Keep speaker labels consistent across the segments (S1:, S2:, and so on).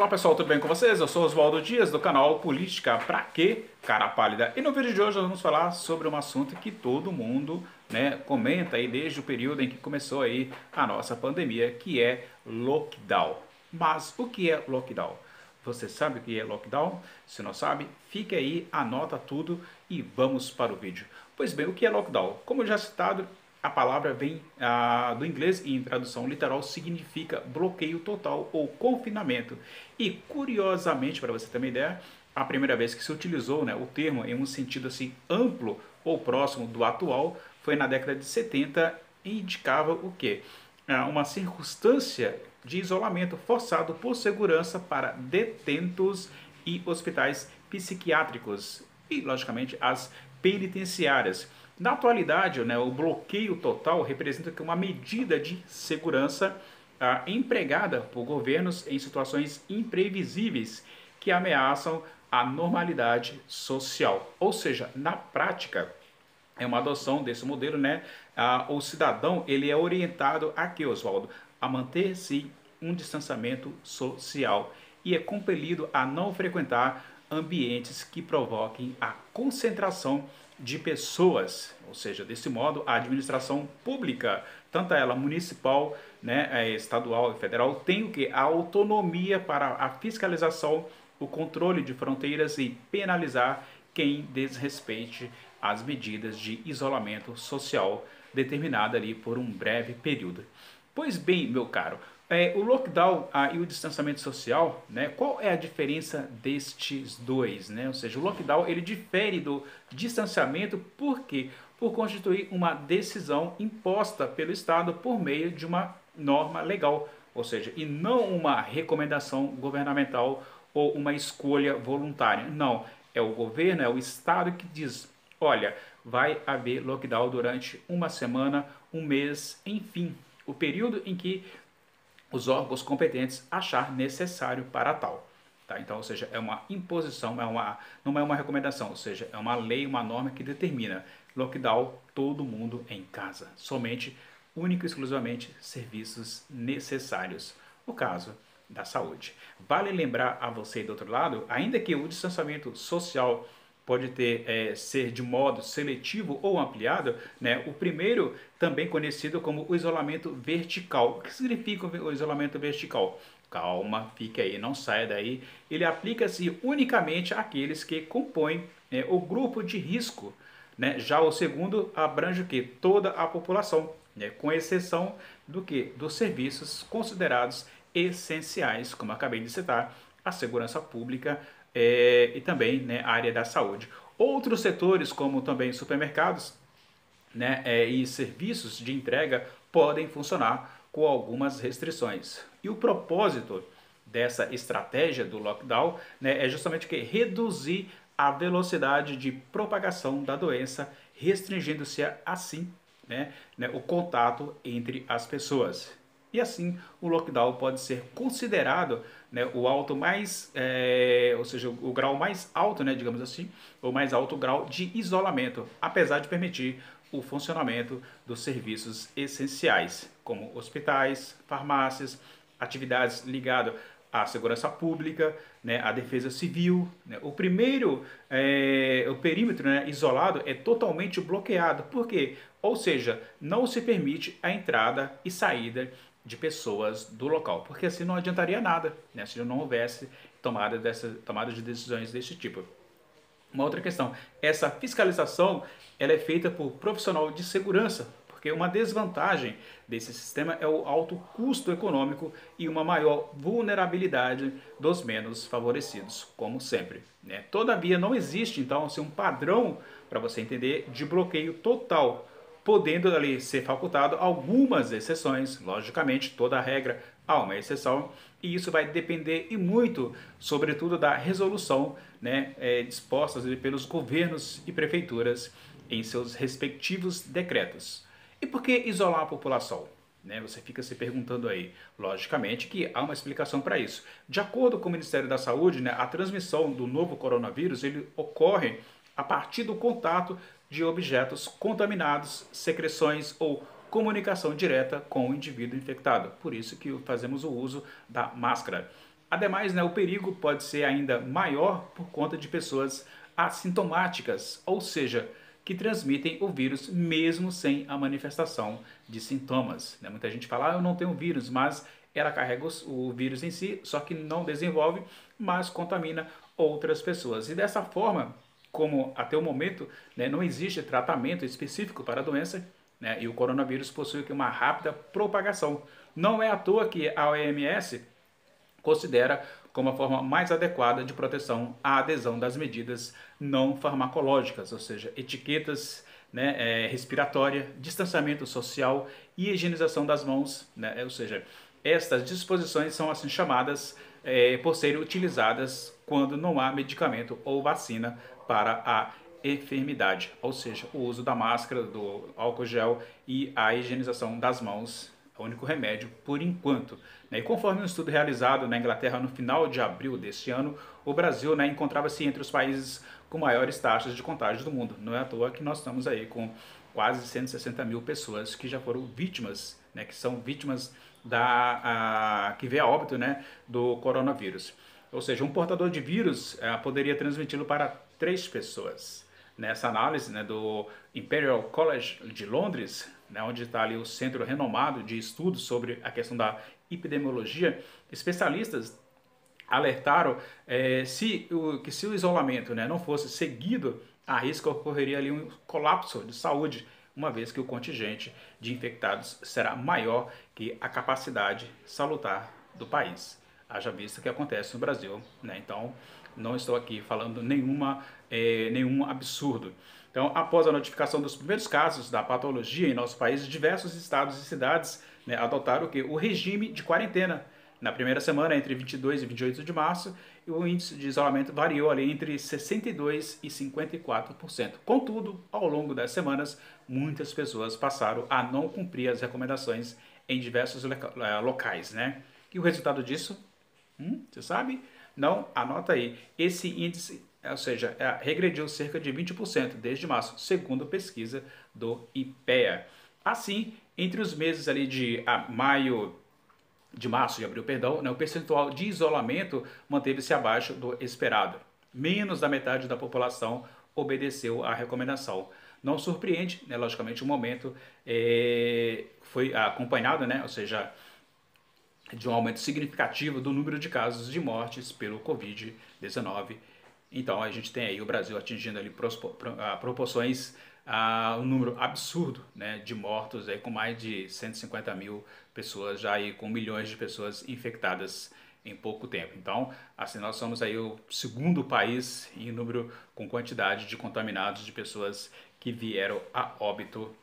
S1: Olá pessoal, tudo bem com vocês? Eu sou Oswaldo Dias do canal Política Pra Quê? Cara Pálida. E no vídeo de hoje nós vamos falar sobre um assunto que todo mundo, comenta aí desde o período em que começou aí a nossa pandemia, que é lockdown. Mas o que é lockdown? Você sabe o que é lockdown? Se não sabe, fique aí, anota tudo e vamos para o vídeo. Pois bem, o que é lockdown? Como já citado, a palavra vem do inglês e em tradução literal significa bloqueio total ou confinamento. E curiosamente, para você ter uma ideia, a primeira vez que se utilizou o termo em um sentido assim amplo ou próximo do atual foi na década de 70 e indicava o quê? Uma circunstância de isolamento forçado por segurança para detentos e hospitais psiquiátricos e, logicamente, as penitenciárias. Na atualidade, o bloqueio total representa uma medida de segurança empregada por governos em situações imprevisíveis que ameaçam a normalidade social. Ou seja, na prática, é uma adoção desse modelo, o cidadão ele é orientado aqui, Oswaldo, a manter-se um distanciamento social e é compelido a não frequentar ambientes que provoquem a concentração de pessoas, ou seja, desse modo a administração pública, tanto ela municipal, estadual e federal, tem o que? A autonomia para a fiscalização, o controle de fronteiras e penalizar quem desrespeite as medidas de isolamento social determinada ali por um breve período. Pois bem, meu caro, o lockdown e o distanciamento social, qual é a diferença destes dois? Ou seja, o lockdown ele difere do distanciamento por quê? Por constituir uma decisão imposta pelo Estado por meio de uma norma legal, ou seja, e não uma recomendação governamental ou uma escolha voluntária. Não, é o governo, é o Estado que diz, olha, vai haver lockdown durante uma semana, um mês, enfim, o período em que os órgãos competentes achar necessário para tal. Tá? Então, ou seja, é uma imposição, não é uma recomendação, ou seja, é uma lei, uma norma que determina lockdown todo mundo em casa, somente, único e exclusivamente serviços necessários. O caso da saúde. Vale lembrar a você do outro lado, ainda que o distanciamento social pode ser de modo seletivo ou ampliado, o primeiro também conhecido como o isolamento vertical. O que significa o isolamento vertical? Calma, fique aí, não saia daí. Ele aplica-se unicamente àqueles que compõem o grupo de risco. Já o segundo abrange o que? Toda a população, com exceção do que? Dos serviços considerados essenciais, como acabei de citar, a segurança pública e também a área da saúde. Outros setores, como também supermercados e serviços de entrega, podem funcionar com algumas restrições. E o propósito dessa estratégia do lockdown é justamente que reduzir a velocidade de propagação da doença, restringindo-se assim o contato entre as pessoas. E assim o lockdown pode ser considerado o alto mais, ou seja, o grau mais alto, digamos assim, o mais alto grau de isolamento, apesar de permitir o funcionamento dos serviços essenciais, como hospitais, farmácias, atividades ligadas à segurança pública, à defesa civil. O primeiro, o perímetro isolado é totalmente bloqueado. Por quê? Ou seja, não se permite a entrada e saída de pessoas do local, porque assim não adiantaria nada, se não houvesse tomada de decisões desse tipo. Uma outra questão, essa fiscalização ela é feita por profissional de segurança, porque uma desvantagem desse sistema é o alto custo econômico e uma maior vulnerabilidade dos menos favorecidos, como sempre. Todavia, não existe então assim, um padrão para você entender de bloqueio total, podendo ali ser facultado algumas exceções, logicamente toda regra há uma exceção, e isso vai depender e muito, sobretudo, da resolução dispostas pelos governos e prefeituras em seus respectivos decretos. E por que isolar a população? Você fica se perguntando aí. Logicamente que há uma explicação para isso. De acordo com o Ministério da Saúde, a transmissão do novo coronavírus ele ocorre a partir do contato de objetos contaminados, secreções ou comunicação direta com o indivíduo infectado. Por isso que fazemos o uso da máscara. Ademais, né, o perigo pode ser ainda maior por conta de pessoas assintomáticas, ou seja, que transmitem o vírus mesmo sem a manifestação de sintomas. Né? Muita gente fala, eu não tenho vírus, mas ela carrega o vírus em si, só que não desenvolve, mas contamina outras pessoas. E dessa forma, como até o momento, né, não existe tratamento específico para a doença, né, e o coronavírus possui uma rápida propagação. Não é à toa que a OMS considera como a forma mais adequada de proteção a adesão das medidas não farmacológicas, ou seja, etiquetas, né, respiratória, distanciamento social e higienização das mãos, né, ou seja, estas disposições são assim chamadas por serem utilizadas quando não há medicamento ou vacina para a enfermidade, ou seja, o uso da máscara, do álcool gel e a higienização das mãos é o único remédio por enquanto. Né? E conforme um estudo realizado na Inglaterra no final de abril deste ano, o Brasil, né, encontrava-se entre os países com maiores taxas de contágio do mundo. Não é à toa que nós estamos aí com quase 160 mil pessoas que já foram vítimas, né, que são vítimas que veio a óbito, né, do coronavírus. Ou seja, um portador de vírus poderia transmiti-lo para 3 pessoas. Nessa análise, né, do Imperial College de Londres, né, onde está ali o centro renomado de estudos sobre a questão da epidemiologia, especialistas alertaram que se o isolamento, né, não fosse seguido, a risco ocorreria ali um colapso de saúde, uma vez que o contingente de infectados será maior que a capacidade salutar do país. Haja vista que acontece no Brasil, né? Então não estou aqui falando nenhum absurdo. Então, após a notificação dos primeiros casos da patologia em nosso país, diversos estados e cidades, né, adotaram o regime de quarentena. Na primeira semana, entre 22 e 28 de março, o índice de isolamento variou ali entre 62% e 54%. Contudo, ao longo das semanas, muitas pessoas passaram a não cumprir as recomendações em diversos locais, né? E o resultado disso? Você sabe? Não? Anota aí. Esse índice, ou seja, regrediu cerca de 20% desde março, segundo pesquisa do IPEA. Assim, entre os meses ali de março e abril, perdão, né, o percentual de isolamento manteve-se abaixo do esperado. Menos da metade da população obedeceu à recomendação. Não surpreende, né, logicamente, o momento foi acompanhado, né, ou seja, de um aumento significativo do número de casos de mortes pelo Covid-19. Então a gente tem aí o Brasil atingindo ali proporções, um número absurdo, né, de mortos, aí, com mais de 150 mil pessoas, já aí com milhões de pessoas infectadas em pouco tempo. Então, assim, nós somos aí o segundo país em número com quantidade de contaminados, de pessoas que vieram a óbito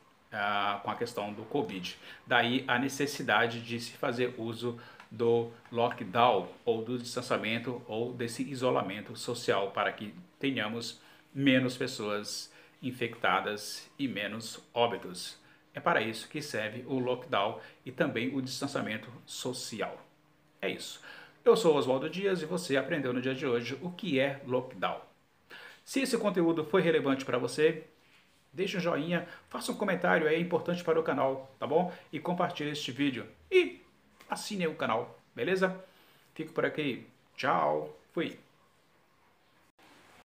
S1: com a questão do Covid. Daí a necessidade de se fazer uso do lockdown, ou do distanciamento, ou desse isolamento social, para que tenhamos menos pessoas infectadas e menos óbitos. É para isso que serve o lockdown e também o distanciamento social. É isso. Eu sou Oswaldo Dias e você aprendeu no dia de hoje o que é lockdown. Se esse conteúdo foi relevante para você, deixe um joinha, faça um comentário, é importante para o canal, tá bom? E compartilhe este vídeo. E assine o canal, beleza? Fico por aqui. Tchau. Fui.